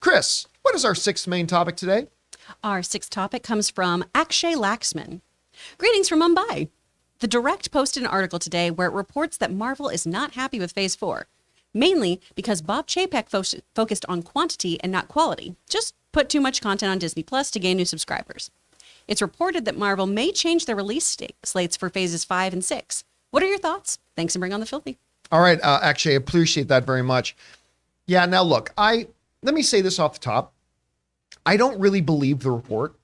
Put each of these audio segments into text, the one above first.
Chris, what is our sixth main topic today? Our sixth topic comes from Akshay Laxman. Greetings from Mumbai. The Direct posted an article today where it reports that Marvel is not happy with Phase 4, mainly because Bob Chapek focused on quantity and not quality, just put too much content on Disney Plus to gain new subscribers. It's reported that Marvel may change their release slates for Phases 5 and 6. What are your thoughts? Thanks and bring on the filthy. All right, actually, I appreciate that very much. Yeah, now look, let me say this off the top. I don't really believe the report.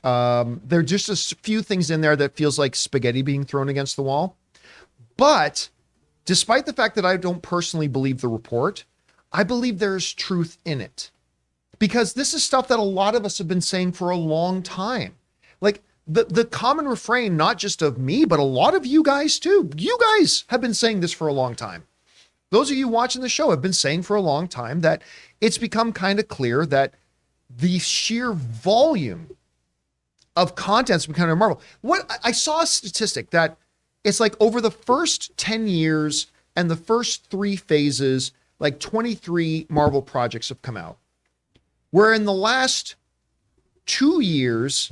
There are just a few things in there that feels like spaghetti being thrown against the wall. But despite the fact that I don't personally believe the report, I believe there's truth in it. Because this is stuff that a lot of us have been saying for a long time. Like the common refrain, not just of me, but a lot of you guys too. You guys have been saying this for a long time. Those of you watching the show have been saying for a long time that it's become kind of clear that the sheer volume of content's becoming Marvel. What I saw a statistic that it's like over the first 10 years and the first 3 phases, like 23 Marvel projects have come out. Where in the last 2 years,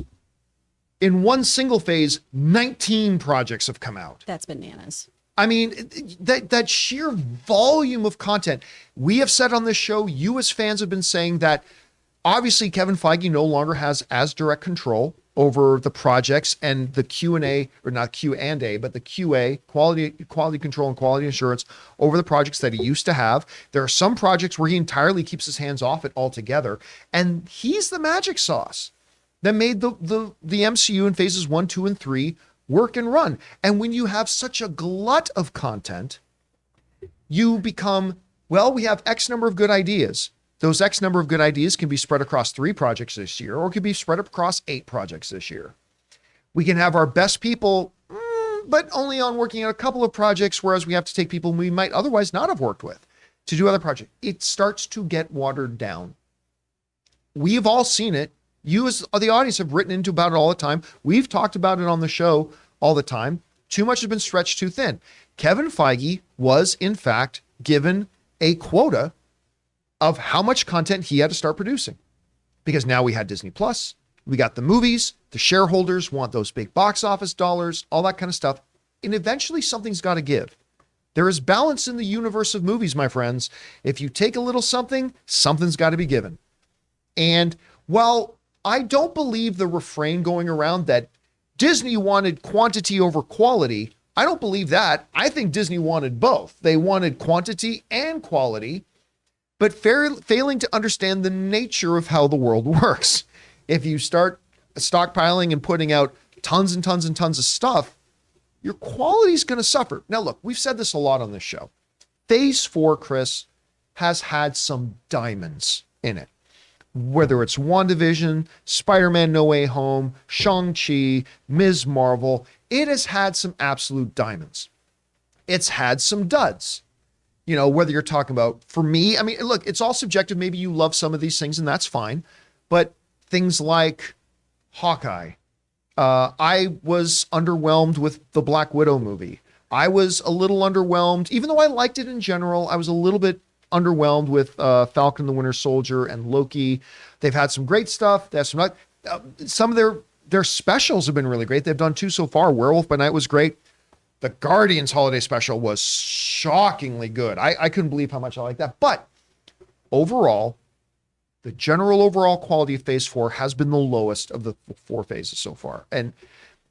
in one single phase, 19 projects have come out. That's bananas. I mean, that sheer volume of content. We have said on this show, you as fans have been saying that obviously Kevin Feige no longer has as direct control over the projects and the Q&A, or not Q&A, but the QA, quality control and quality assurance over the projects that he used to have. There are some projects where he entirely keeps his hands off it altogether. And he's the magic sauce that made the MCU in phases 1, 2, and 3 work and run. And when you have such a glut of content, you become, well, we have X number of good ideas. Those X number of good ideas can be spread across 3 projects this year, or could be spread across 8 projects this year. We can have our best people, but only on working on a couple of projects, whereas we have to take people we might otherwise not have worked with to do other projects. It starts to get watered down. We've all seen it. You as the audience have written into about it all the time. We've talked about it on the show all the time. Too much has been stretched too thin. Kevin Feige was, in fact, given a quota of how much content he had to start producing. Because now we had Disney Plus, we got the movies, the shareholders want those big box office dollars, all that kind of stuff. And eventually something's got to give. There is balance in the universe of movies, my friends. If you take a little something, something's got to be given. And while I don't believe the refrain going around that Disney wanted quantity over quality, I don't believe that. I think Disney wanted both. They wanted quantity and quality, but failing to understand the nature of how the world works. If you start stockpiling and putting out tons and tons and tons of stuff, your quality is going to suffer. Now, look, we've said this a lot on this show. Phase 4, Chris, has had some diamonds in it. Whether it's WandaVision, Spider-Man No Way Home, Shang-Chi, Ms. Marvel, it has had some absolute diamonds. It's had some duds. You know, whether you're talking about, for me, I mean, look, it's all subjective. Maybe you love some of these things and that's fine. But things like Hawkeye, I was underwhelmed with the Black Widow movie. I was a little underwhelmed, even though I liked it in general, I was a little bit underwhelmed with Falcon the Winter Soldier and Loki. They've had some great stuff. They have some of their specials have been really great. They've done 2 so far. Werewolf by Night was great. The Guardians holiday special was shockingly good. I couldn't believe how much I liked that. But overall, the general overall quality of phase 4 has been the lowest of the 4 phases so far. And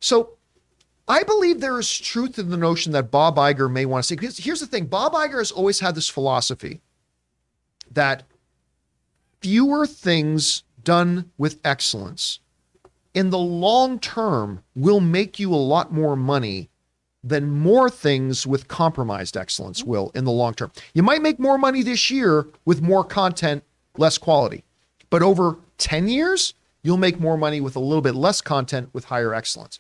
so I believe there is truth in the notion that Bob Iger may want to say, because here's the thing, Bob Iger has always had this philosophy that fewer things done with excellence in the long term will make you a lot more money than more things with compromised excellence will in the long term. You might make more money this year with more content, less quality, but over 10 years, you'll make more money with a little bit less content with higher excellence.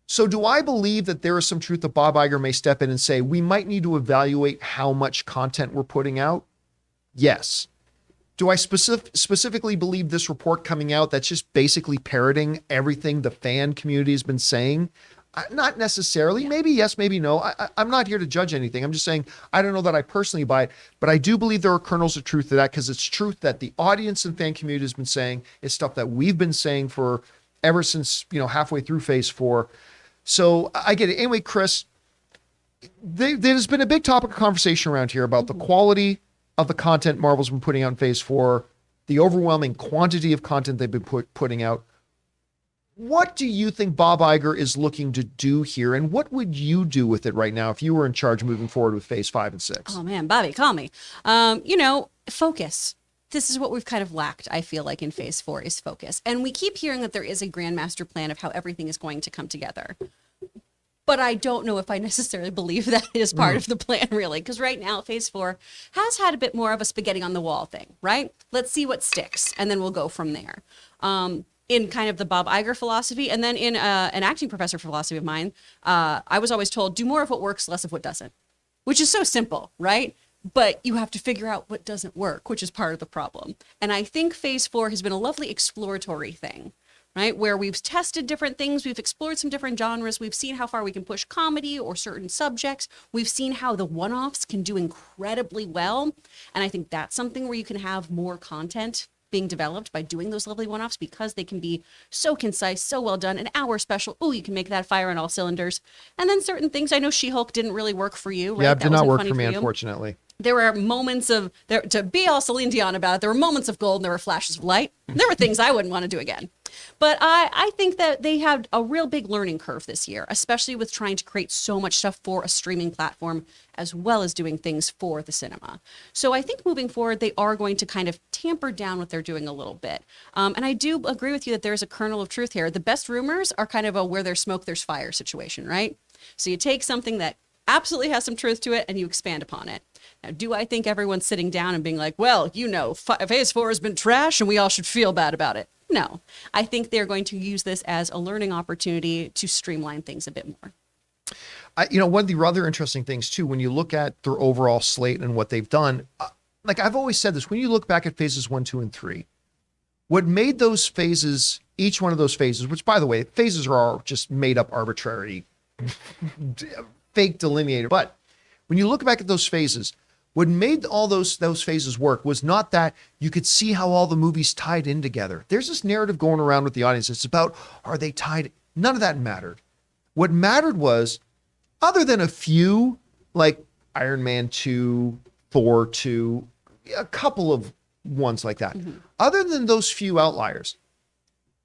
So do I believe that there is some truth that Bob Iger may step in and say, we might need to evaluate how much content we're putting out? Yes. Do I specifically believe this report coming out that's just basically parroting everything the fan community has been saying? Not necessarily. Yeah. Maybe yes, maybe no. I'm not here to judge anything. I'm just saying I don't know that I personally buy it, but I do believe there are kernels of truth to that because it's truth that the audience and fan community has been saying. It's stuff that we've been saying for ever since, halfway through Phase 4. So I get it. Anyway, Chris, there's been a big topic of conversation around here about the quality of the content Marvel's been putting out in Phase 4, the overwhelming quantity of content they've been putting out. What do you think Bob Iger is looking to do here, and what would you do with it right now if you were in charge moving forward with Phase 5 and 6? Oh man, Bobby, call me. Focus. This is what we've kind of lacked, I feel like, in Phase 4 is focus. And we keep hearing that there is a grand master plan of how everything is going to come together. But I don't know if I necessarily believe that is part of the plan, really. Because right now, Phase 4 has had a bit more of a spaghetti on the wall thing, right? Let's see what sticks, and then we'll go from there. In kind of the Bob Iger philosophy, and then in an acting professor philosophy of mine, I was always told, do more of what works, less of what doesn't. Which is so simple, right? But you have to figure out what doesn't work, which is part of the problem. And I think Phase 4 has been a lovely exploratory thing, right? Where we've tested different things, we've explored some different genres, we've seen how far we can push comedy or certain subjects, we've seen how the one-offs can do incredibly well. And I think that's something where you can have more content being developed by doing those lovely one-offs because they can be so concise, so well done, an hour special. Oh, you can make that fire on all cylinders. And then certain things, I know She-Hulk didn't really work for you, right? Yeah, it did not work for me, you. unfortunately. There were moments of, to be all Celine Dion about it, there were moments of gold and there were flashes of light. There were things I wouldn't want to do again. But I think that they had a real big learning curve this year, especially with trying to create so much stuff for a streaming platform, as well as doing things for the cinema. So I think moving forward, they are going to kind of tamper down what they're doing a little bit. And I do agree with you that there's a kernel of truth here. The best rumors are kind of a where there's smoke, there's fire situation, right? So you take something that absolutely has some truth to it and you expand upon it. Now, do I think everyone's sitting down and being like, well, Phase 4 has been trash and we all should feel bad about it? No, I think they're going to use this as a learning opportunity to streamline things a bit more. One of the other interesting things too, when you look at their overall slate and what they've done, like I've always said this, when you look back at Phases 1, 2, and 3, what made those phases, each one of those phases, which by the way, phases are just made up arbitrary, fake delineator. But when you look back at those phases, what made all those phases work was not that you could see how all the movies tied in together. There's this narrative going around with the audience. It's about, are they tied? None of that mattered. What mattered was, other than a few, like Iron Man 2, Thor 2, a couple of ones like that. Mm-hmm. Other than those few outliers,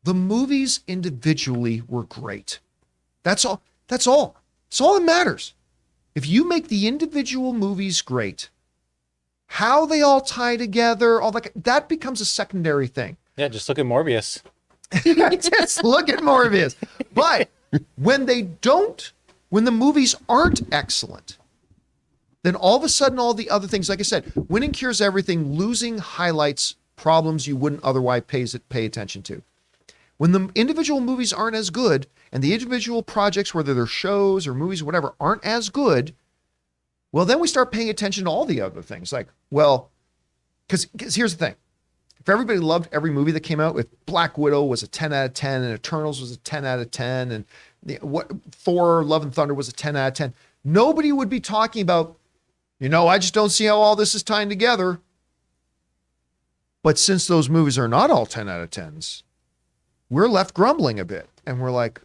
the movies individually were great. That's all. That's all that matters. If you make the individual movies great, how they all tie together, all that becomes a secondary thing. Yeah, just look at Morbius. Just look at Morbius. But when the movies aren't excellent, then all of a sudden all the other things, like I said, winning cures everything, losing highlights problems you wouldn't otherwise pay attention to. When the individual movies aren't as good, and the individual projects, whether they're shows or movies or whatever, aren't as good, well, then we start paying attention to all the other things. Like, well, because here's the thing. If everybody loved every movie that came out, if Black Widow was a 10 out of 10 and Eternals was a 10 out of 10 and Thor, Love and Thunder was a 10 out of 10, nobody would be talking about, I just don't see how all this is tying together. But since those movies are not all 10 out of 10s, we're left grumbling a bit. And we're like,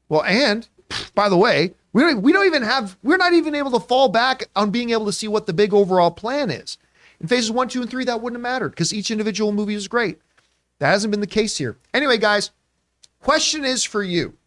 well, and by the way, we're not even able to fall back on being able to see what the big overall plan is. In Phases 1, 2, and 3, that wouldn't have mattered because each individual movie is great. That hasn't been the case here. Anyway, guys, question is for you.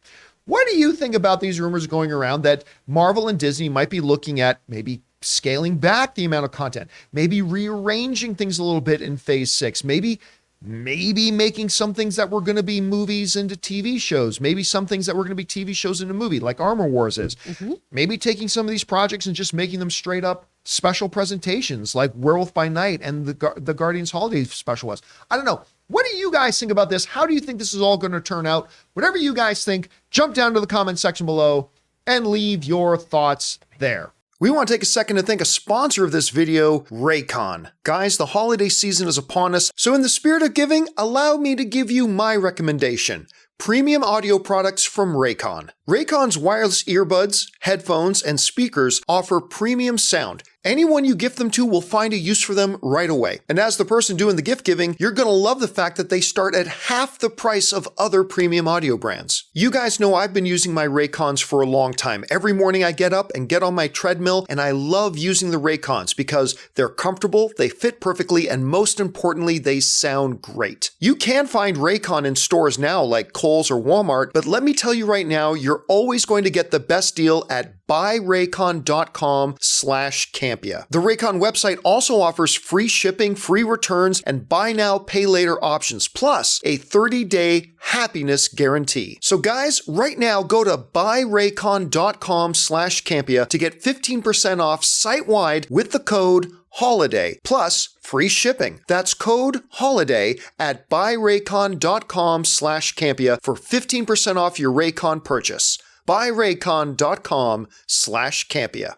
What do you think about these rumors going around that Marvel and Disney might be looking at maybe scaling back the amount of content, maybe rearranging things a little bit in Phase 6, maybe making some things that were going to be movies into TV shows, maybe some things that were going to be TV shows into movie, like Armor Wars is. Mm-hmm. Maybe taking some of these projects and just making them straight up special presentations like Werewolf by Night and the Guardians Holiday special was. I don't know. What do you guys think about this? How do you think this is all going to turn out? Whatever you guys think, jump down to the comment section below and leave your thoughts there. We want to take a second to thank a sponsor of this video, Raycon. Guys, the holiday season is upon us, so in the spirit of giving, allow me to give you my recommendation. Premium audio products from Raycon. Raycon's wireless earbuds, headphones, and speakers offer premium sound. Anyone you gift them to will find a use for them right away. And as the person doing the gift giving, you're going to love the fact that they start at half the price of other premium audio brands. You guys know I've been using my Raycons for a long time. Every morning I get up and get on my treadmill, and I love using the Raycons because they're comfortable, they fit perfectly, and most importantly, they sound great. You can find Raycon in stores now like Kohl's or Walmart, but let me tell you right now, you're always going to get the best deal at buyraycon.com/Campea. The Raycon website also offers free shipping, free returns, and buy now, pay later options, plus a 30-day happiness guarantee. So guys, right now go to buyraycon.com/Campea to get 15% off site-wide with the code HOLIDAY, plus free shipping. That's code HOLIDAY at buyraycon.com/Campea for 15% off your Raycon purchase. buyraycon.com/Campea.